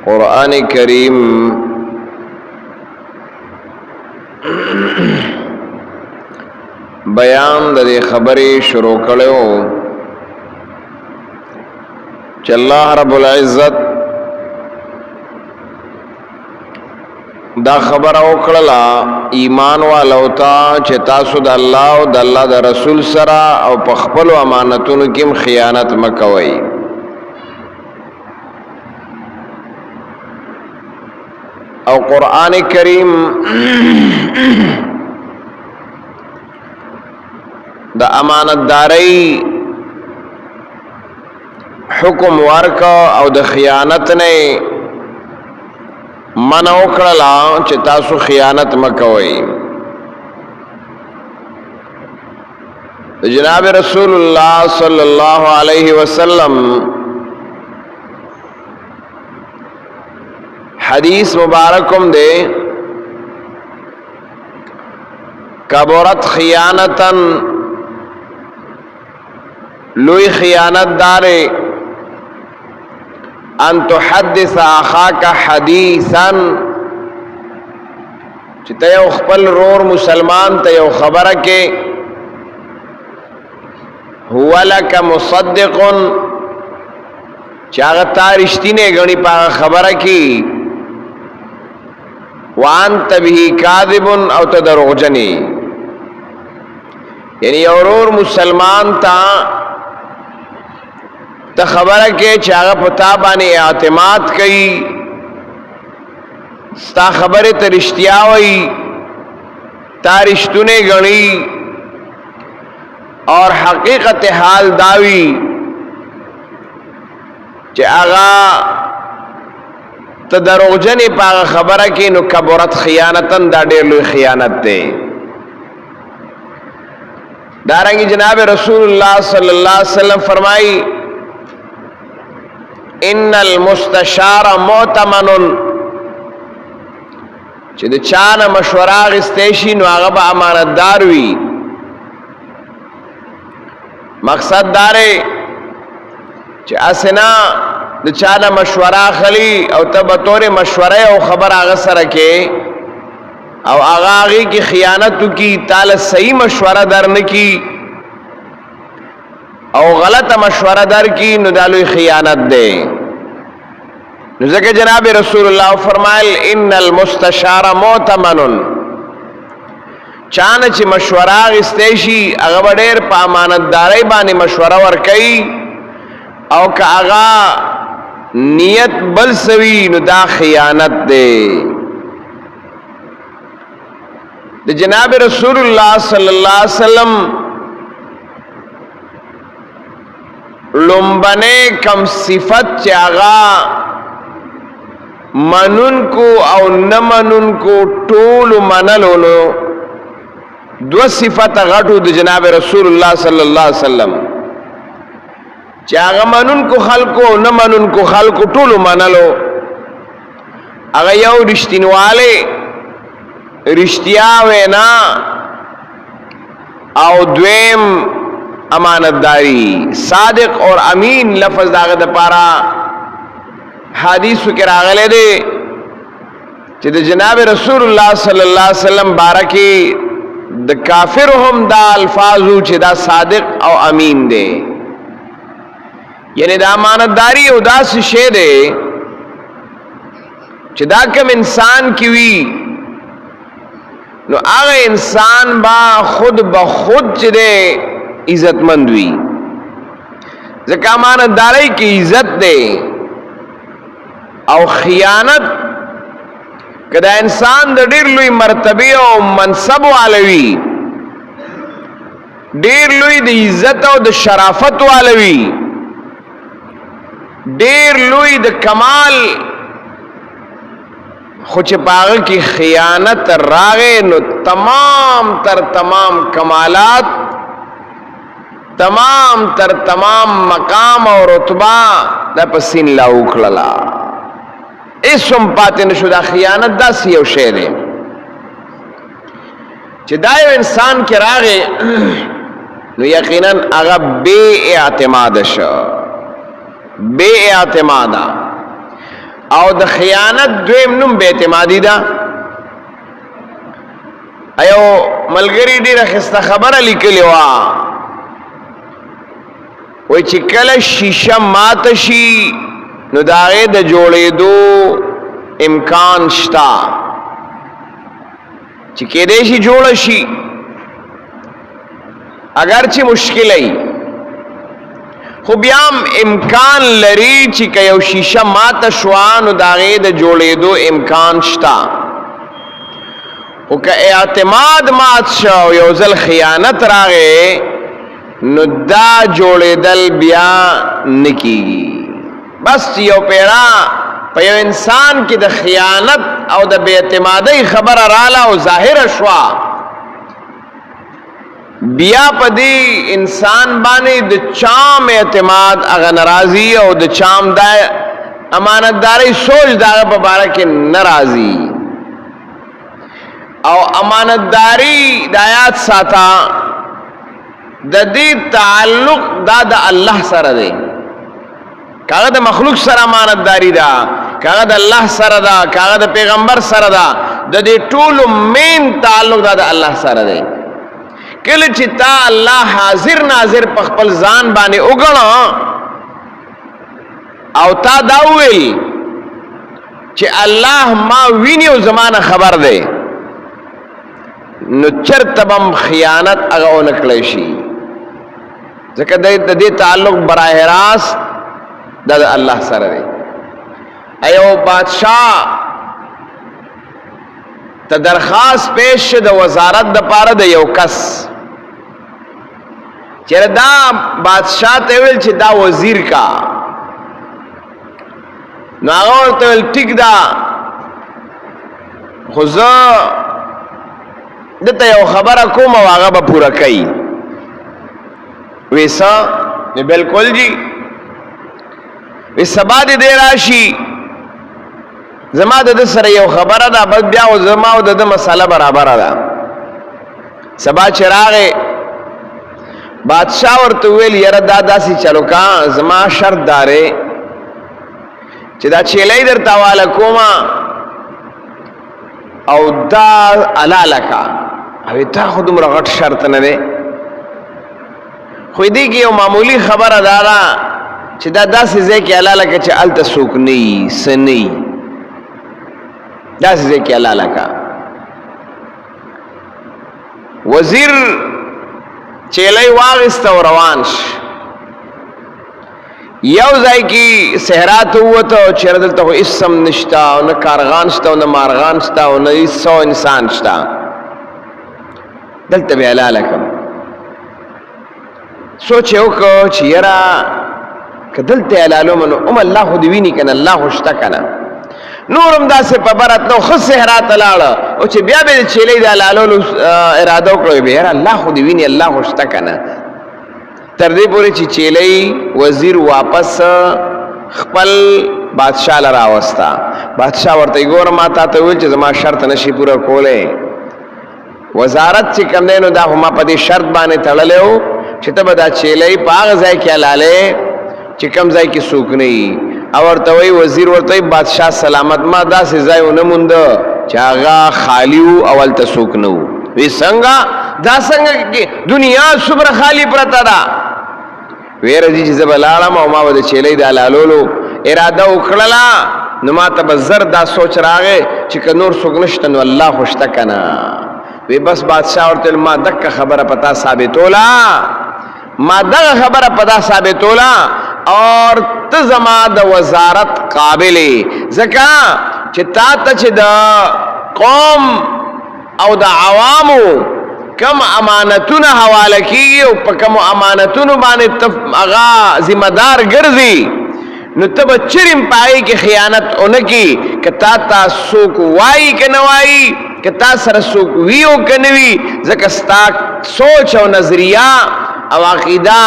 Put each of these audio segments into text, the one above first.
قرآن کریم بیان د دې خبرې شروع کړو چې الله رب العزت دا خبر وکړه ایمان والو ته چې تاسو د الله او د الله د رسول سره او په خپل امانتونو کې خیانت مکوئ. او قرآن کریم د امانتداري حکم ورکا او د خیانت نه منع وکړه چې تاسو خیانت مکوئ. جناب رسول الله صلی الله علیه وسلم حدیث مبارکم دے کبرت خیانتن لوی خیانت دارے ان تحدث اخاک حدیثا چې ته یو خپل رور مسلمان ته یو خبره کې هو لک مصدق چې هغه تا رښتینې ګڼي په خبره کې وانت به کاذب او تدروغجنی، یعنی اورور مسلمان تا خبره کې چې هغه په تا باندې اعتماد کوي، ستا خبره ته رښتیا وایي، تا رښتونه ګڼي اور حقیقت حال داوی چې هغه ته دروغجنې په خبره کې نو کبرت خیانتن دا ډېر لوی خیانت دی. دارنګه جناب رسول الله صلی الله علیه وسلم فرمایي ان المستشار مؤتمن، چې د چانه مشوره اخیستی شي نو هغه به امانتدار وي. مقصد دا دی چې اسنا د چانه مشوره خلی او ته به طور مشوره او خبر هغه سره کې او هغه کې خیانت کی تعالی صحیح مشوره در نه کی او غلطه مشوره در کی نو دالوی خیانت ده. نو ځکه جناب رسول الله فرمایل ان المستشار مؤتمن، چانه چې مشوره غسته شي هغه ډېر په امانتداري باندې مشوره ورکړي او که هغه نیت بل سوی نو دا خیانت ده. د جناب رسول الله صلی الله علیه وسلم لومبنه کم صفت چې هغه منون کو او نه منون کو ټول منلونو دو صفت غټو د جناب رسول الله صلی الله علیه وسلم چې هغه منون کو خلقو نه منون کو خلقو ټول منلو. هغه یو رښتینواله رښتیا وینا او دویم امانتداری. صادق اور امین لفظ داغه د پاره حدیثو کې راغلی دی چې د جناب رسول الله صلی الله علیه وسلم بارکی د کافر هم دا الفاظو چې دا صادق او امین دی، یعنی دا امانتداری او داسې شی دی چې دا کوم انسان کی وی نو هغه انسان با خود بخود چې دی عزتمند وي. ځکه امانتداري کې عزت دی او خیانت کدا انسان د ډېر لوی مرتبه او منصب والوي، ډېر لوی د عزت او د شرافت والوي، ډېر لوی د کمال، خو چې پاغه کې خیانت راغې نو تمام تر تمام کمالات، تمام تر تمام مقام او رتبه دا پسین لا وکړه. اسم پاتې نشو. دا خیانت داسې یو شی دی چې دا یو انسان کې راغې نو یقینا هغه بے اعتماد شو، بے اعتمادا او د خیانت دویم نوم بے اعتمادی دا. ایو ملګری ډیره خسته خبره لیکلی وا، وای چې کله شیشه مات شي نو د هغې د جوړېدو امکان شته، چې کېدی شي جوړه شي اگر چې مشکل ای، خو بیا هم امکان لري چې که یو شیشه ماته شوه نو د هغې د جوړېدو امکان شته. خو که اعتماد مات شو یو ځل خیانت راغی نو دا جوړېدل بیا نه کېږي. بس یو پیرا په یو انسان کې د خیانت او د بې اعتمادۍ خبره راله او ظاهره شوه، بیا په دې انسان باندې د چام اعتماد هغه ناراضي او د چام د امانتدارۍ سوچ د هغه په باره کې ناراضي. او امانتداري د آیات ساته د دې تعلق دا د الله سره دی، کاغه د مخلوق سره امانتداري ده، کاغه د الله سره ده، کاغه د پیغمبر سره ده، د دې ټولو مین تعلق دا د الله سره دی. کله چې تا الله حاضر ناظر په خپل ځان باندې وګڼه او تا دا وویل چې الله ما ویني او زمانه خبر دی، نو چرته بم خیانت هغه ونه کړی شي، ځکه د دې تعلق براه راست د الله سره دی. ایو بادشاہ ته درخواست پیش د وزارت د پاره د یو کس، چیرې دا بادشاہ ته ویل چې دا وزیر کا، نو هغه ورته ویل ټیک ده، خو زه دته یو خبره کوم او هغه به پوره کوي. ویسا نه بالکل جی، وی سبا دې دی راشي، زما د سره یو خبره ده، بس بیا زما او د مسله برابره ده. سبا چراغه بادشاہ ورته ویل یاره دا داسې چلو کا، زما شرط داره چې دا چیلې درته حواله کومه او دا حلاله کا. او تا خو دومره غټ شرط نه دی، خو دې کې یو معمولی خبره دا ده چې دا داسې ځای کې حلاله کا چې هلته څوک نه وي، څه نه وي، داسې ځای کې حلاله کا. وزیر چیلې واغسته او روان ش، یو ځای کې صحرا ته ووته، چېرې دلته خو هېڅ هم نشته، او نه کارغان شته او نه مارغان شته او نه هېڅ انسان شته، دلته به حلاله کړم. سوچ یې وکړ چې یاره که دلته حلالوم نو الله خو دې ویني که نه، الله خو شته که نه. نور هم داسې په برت نو ښه صحرا ته لاړه، او چې بیا به د چیلې د حلالولو اراده وکړه، بیا یاره الله خو دې ویني، الله خو شته که نه. تر دې پورې چې چیلې وزیر واپس خپل بادشاہ له راوسته. بادشاہ ورته ګوره ما تا ته ویل چې زما شرط نشي پوره کولی، وزارت چې کوم دی نو دا خو ما په دې شرط باندې تړلی و چې ته به دا چیلې په هغه ځای کې حلالې چې کوم ځای کې څوک نه وي. او ورته وایي وزیر ورته وایي بادشاہ سلامت ما داسې ځای ونه مونده چې هغه خالی و او هلته څوک نه و. وی څنګه دا څنګه کې دنیا څومره خالی پرته ده؟ وی راځي چې زه به لاړم او ما به د چیلې د حلالولو اراده وکړله، نو ما ته به زر دا سوچ راغی چې که نور څوک نشته نو الله خو شته که نه. وی بس بادشاہ ورته ما دغه خبره پتا ثابتوله، ما دغه خبره پتا ثابتوله اور ته زما د وزارت قابلې، ځکه چې تا ته چې د قوم او د عوامو کم امانتونه حواله کیږي او په کم امانتونو باندې هغه ذمہ دار ګرځي، نو ته به چرېم په هغې کې خیانت ونه کړي، که تا څوک وایي که نه وایي، که تا سره څوک وي او که نه وي، ځکه ستا سوچ او نظریه او عقیده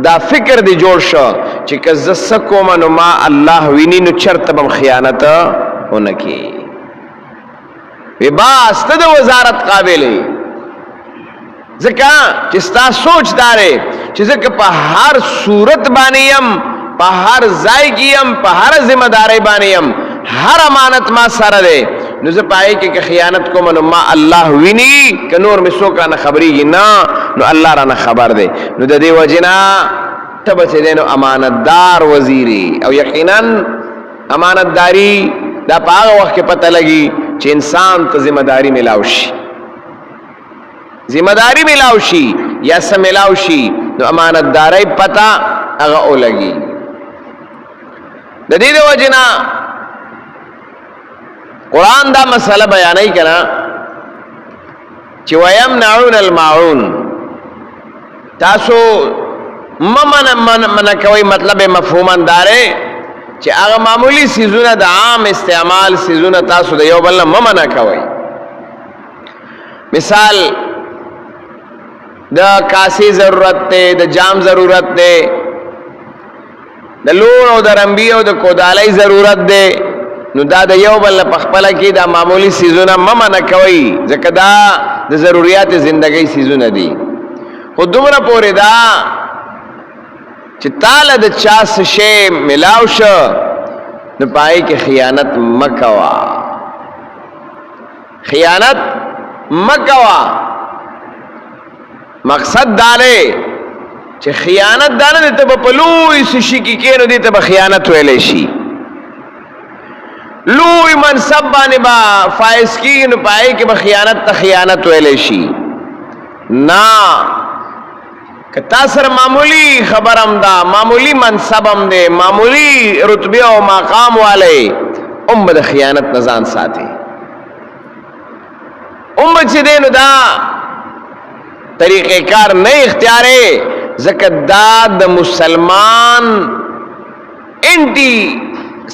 دا فکر دی جوړ شو چې که زه څه کومه نو ما الله ویني، نو چرته به خیانت ونه کړي. وی باس ته د وزارت قابلې، ځکه چې ستا سوچ داره چې ځکه په هر صورت باندې یم په هر ځای کې يم په هر ذمہ داري باندې يم هر امانت ما سره ده نو زه پای کې خیانت کوم نو ما الله ویني ک نور می څوک نه خبريږي نه نو الله را نه خبر ده نو د دې وجنا تب چې دینو امانتدار وزیری او یقینا امانتداری دا په هغه وخت کې پته لګي چې انسان ته ذمہ داری ملاو شي ذمہ داری ملاو شي یا سم ملاو شي نو امانتداري پتا هغه ولګي د دې وجنا قران دا مسله بیانای کنا چې ويمنعون الماعون تاسو من کوي مطلب مفهوم انداره چې هغه معمولی سيزونه د عام استعمال سيزونه تاسو د یو بل نه ممنه کوي مثال د کاسي ضرورت ته د جام ضرورت ده د لور او د رمبي او د کودالۍ ضرورت ده نو دا د یو بل په خپل کې دا معمولی سيزونه ممنه کوي ځکه دا د ضرورت ژوندۍ سيزونه دي خو دومره پورې دا چې تعالی د چا څه شی ملاو شو نو پای کې خیانت مکوا خیانت مکوا مقصد داله چې خیانت داله ته په لوی سشي کې کېنو دي ته خیانت ویلې شي لوی منصب باندې با فائز کې نو پای کې به خیانت ته خیانت ویلې شي نا کتا سر معمولی خبرم دا معمولی منصبم دے معمولی رتبه او مقام والے د خیانت نزان ساتي چې دینو دا طریقہ کار نه اختیارې زکه دا د مسلمان انټي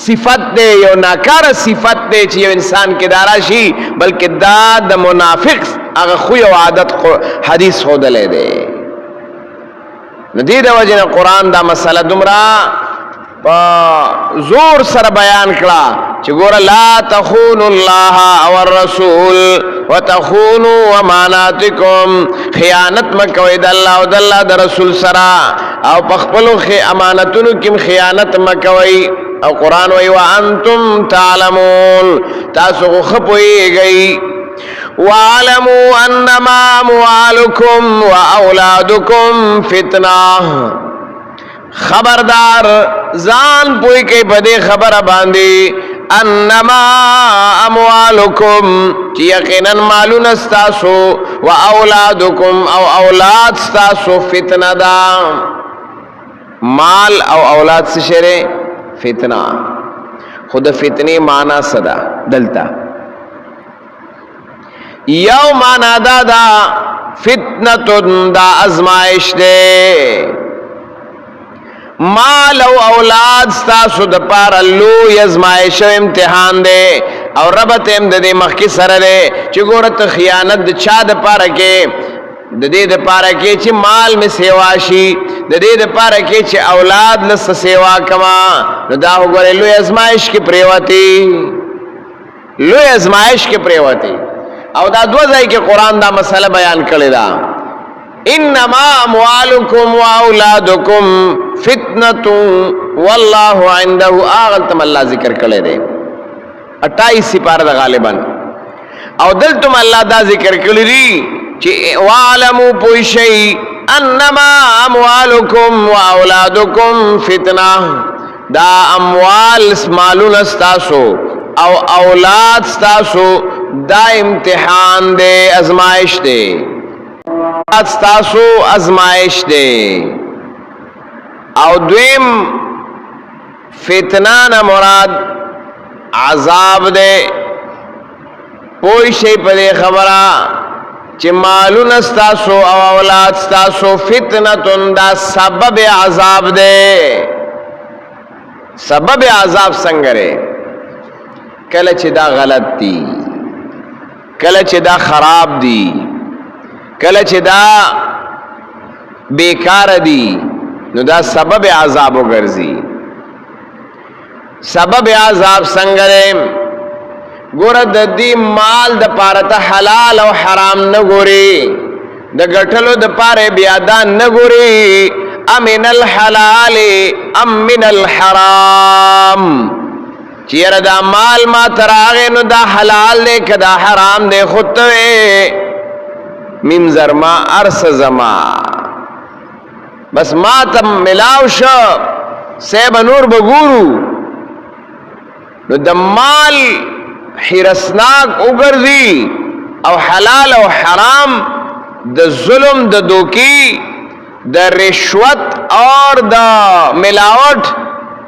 صفت دے یو ناکار صفت دے چې یو انسان کې دارا شي بلکې دا د منافق هغه خو او عادت حدیث خودلې ده ندی د وجه قرآن دا مسله دومره په زور سره بیان کړه چې ګوره لا تخونوا الله او الرسول وتخونوا اماناتکم خیانت مکوئ د الله او د الله د رسول سره او په خپلو امانتونو کې خیانت مکوئ او قرآن وی وانتم تعلمون تاسو خو پوهیږئ وَاعْلَمُوا أَنَّمَا أَمْوَالُكُمْ وَأَوْلَادُكُمْ فِتْنَةٌ خبردار ځان پوي کې بده خبره باندې انما اموالکم چې یقینا مالون استاسو واولادکم او اولاد استاسو فتنه دا مال او اولاد څه شری فتنه خود فتنه معنا صدا دلتا یو مانا دا فتنتن دا ازمائش دے مال او اولاد ستاسو د پار لو ازمائش و امتحان دے او ربط ام دے مخی سر دے چی گورت خیانت د چا د پارا کے د دې د پاره کې چې مال می سیوا شي د دې د پاره کې چې اولاد لس سیوا کما نو دا وګوره لوی ازمائش کې پریوتی لوی ازمائش کې پریوتی او دا دو ځای کې قران دا مسله بیان کړی دا انما اموالکم واولادکم فتنه والله عنده اغلتم الله ذکر کړی دی 28 سپاره غالبا او دلتم الله دا ذکر کړی دی چې وعلموا پوشی انما اموالکم واولادکم فتنه دا اموال مالون استاسو او اولاد استاسو دا امتحان دے ازمائش دے استاسو ازمائش دے او دویم فتنہ نہ مراد عذاب دے کوئی شئی پدے خبرہ چی مالون استاسو او اولاد استاسو فتنتن دا سبب عذاب دے سبب عذاب سنگرے کله چې دا غلط دي کله چې دا خراب دي کله چې دا بیکار دي نو دا سبب عذاب وګرځي سبب عذاب څنګه ګور د دې مال د پاره حلال او حرام نه ګوري د ګټلو د پاره بیا دا نه ګوري امن الحلال ام من الحرام، چیر دا مال ما تراغے نو دا حلال دے که دا حرام دے خودتوے من زرما ارس زما بس ما تم ملاو شو سیب نور بگورو نو دا مال حرسناک اگرزی او حلال او حرام دا ظلم دا دوکی دا رشوت اور دا ملاوٹ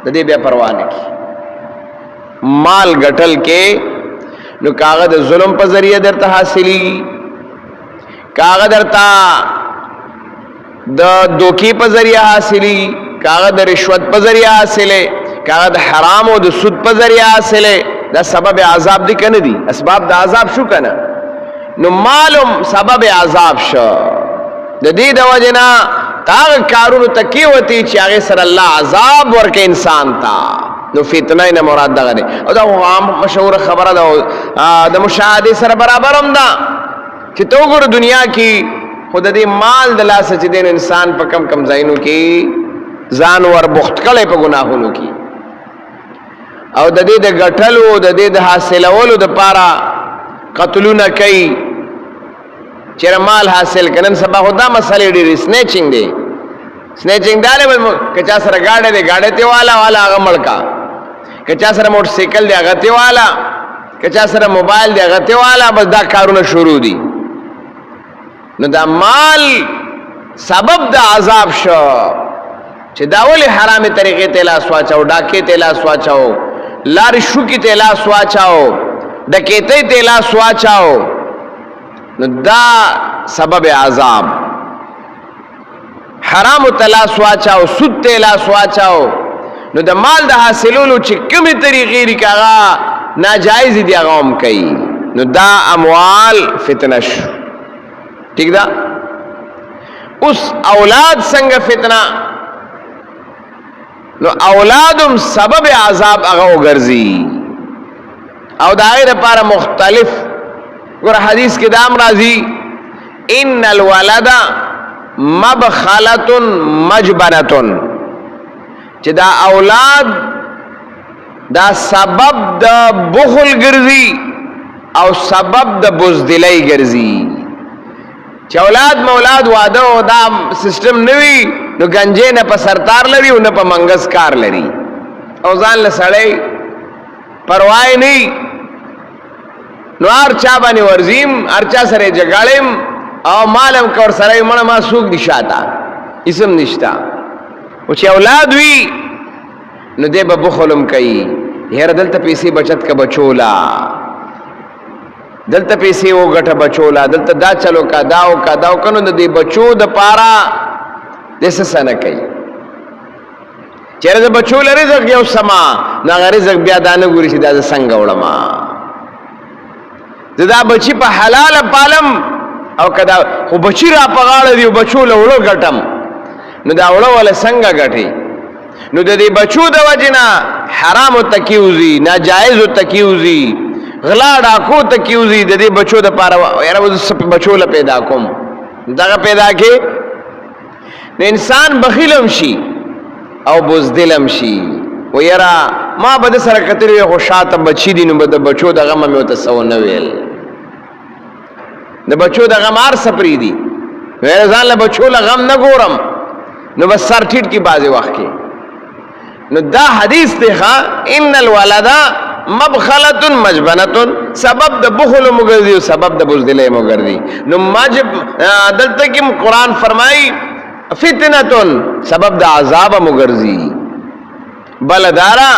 دا دے بے پروانے کی مال گٹل کے نو کاغذ ظلم پر ذریعہ درتا حاصلی کاغذ درتا دا دوکی پر ذریعہ حاصلی کاغذ رشوت پر ذریعہ حاصلے کاغذ حرام و دا سود پر ذریعہ حاصلے دا سبب عذاب دی کن دی اسباب دا عذاب شو کنا نو معلوم سبب عذاب شو دا دی دا وجنا تاغ کارونو تکیوتی چی آگے سر اللہ عذاب ورک انسان تا نو فتنہ نا مراد دا غنی او دا عام مشہور خبر دا مشاہدی سر برابرم دا چی تو گر دنیا کی خود دی مال دلا سچ دین انسان پا کم کم زینو کی زانور بخت کلے پا گناہونو کی او د دې د غټلو د دې د حاصلولو د پارا قتلونه کوي چیرې مال حاصل کنن سبا خدا مسئلې ډېر سنیچینګ دی سنیچینګ داله کچا سره گاډه دی گاډه ته والا هغه مړکا کچا سره موټر سایکل دی هغه ته والا کچا سره موبایل دی هغه ته والا بس دا کارونه شروع دي نو دا مال سبب د عذاب شو چې داولی حرامي طریقې ته لاس واچاو ډاکې ته لاس واچاو لار شو کی ته لاس واچاو ډکېته ته لاس واچاو نو دا سبب عذاب حرام ته لاس واچاو سود ته لاس واچاو نو د مال د حاصلولو چې کومه طریقې لري کاغه ناجایز دي هغه هم کوي نو دا اموال فتنه شو ٹھیک دا اس اولاد څنګه فتنه نو اولادم سبب عذاب هغه وګرځي او دایره لپاره مختلف ګور حدیث کې دام راځي ان الولد مبخله مجبنه چې دا اولاد دا سبب د بخل ګرځي او سبب د بزدلی ګرځي چې اولاد مولاد واده او دا سیستم نوي نو گنجے نه په سرتار لري او نه په منګس کار لري او ځان له سړی پروايي نه نو هر چا باندې ورزیم هر چا سره جګړم او مالم کور سره مړه ما سوق دي شاته اسم نشتا او چې اولاد وی نو دې به بخلم کوي هر دلته پیسې بچت کا بچولا دلته پیسې و غټه بچولا دلته دا چلو کا داو کنو د دې بچو د پارا دسه سنه کوي چیرې د بچو لري رزق یو سما نه رزق بیا دانه ګوري چې دا څنګه وړما دا بچی په حلال پالم او کدا خو بچی را پغاړه دی بچو له وړو غټم نو دا وړو ول څنګه غټي نو د دې بچو د وجنا حرام تکیوزی ناجایز تکیوزی غلا ډاکو تکیوزی د دې بچو د پاره یاره وز بچو له پیدا کوم دا پیدا کې نو انسان بخیلم شي او بزدلم شي و یرا ما بده سره کترې خو شاته بچی دي نو بده بچو د غم مې وتسو نه ویل د بچو د غم ار سپری دي ور ځان له بچو له غم نه ګورم نو بس سر ټیټ کی بازي وخت کې نو دا حدیث ته ان الولد مبخله مجبنه سبب د بخل مګردي او سبب د بزدلې مګردي نو ماجب دلته کې قرآن فرمایي فتنه سبب د عذاب مګرزي بلدارا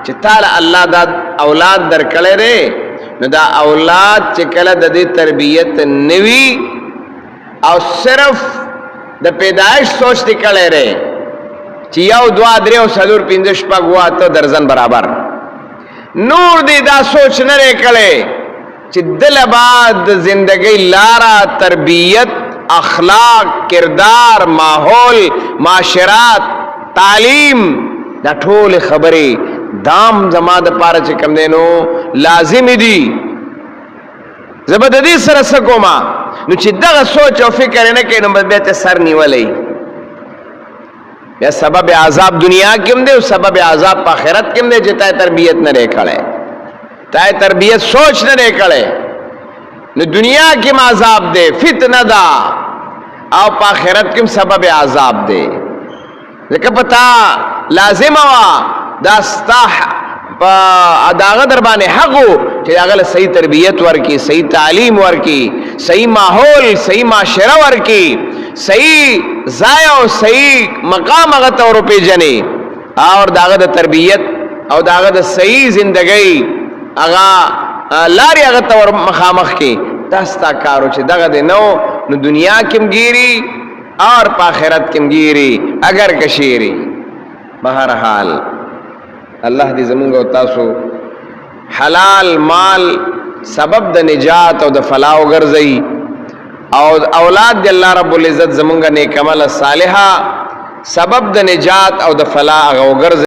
چې تعالی الله دا اولاد درکړي ره نو دا اولاد چې کله د دې تربیت نوي او صرف د پیدائش سوچ نکړي ره چې یو دوا درې او څلور پنځه شپږ واته درزن برابر نور دې دا سوچ نه کړي چې دل بعد زندګۍ لارا تربیت اخلاق کردار ماحول معاشرات تعلیم دا ټول خبرې دام زما د پاره چې کم دینو لازم دي زبردستی سره سکوما نو چې دغه سوچ او فکر نه کینو به ته سر نیولې یا سبب عذاب دنیا کم دے سبب عذاب پا آخرت کم دے جتا تربیت نہ رے کھڑے تائے تربیت سوچ نہ رے کھڑے نو دنیا کم عذاب دے فتنہ دا او پا آخرت کم سبب عذاب دے لیکن پتا لازم ہوا داستاح پا اداغ دربانے حقو چھے اگل صحیح تربیت ورکی صحیح تعلیم ورکی صحیح ماحول صحیح معاشرہ ورکی صحیح ضائع و صحیح مقام اغت اور پی جنے اور داغ دا تربیت او داغ دا صحیح زندگی اغا لاری اغت اور مخامخ کی دستا کارو چھے داغ دے نو دنیا کم گیری اور پا آخرت کم گیری اگر کشیری بہرحال اللہ دی زمونگا تاسو حلال مال سبب د نجات او د فلاح ګرځي او اولاد دی اللہ رب العزت زمونگا نیک عمل صالحہ سبب د نجات او د فلاح ګرځي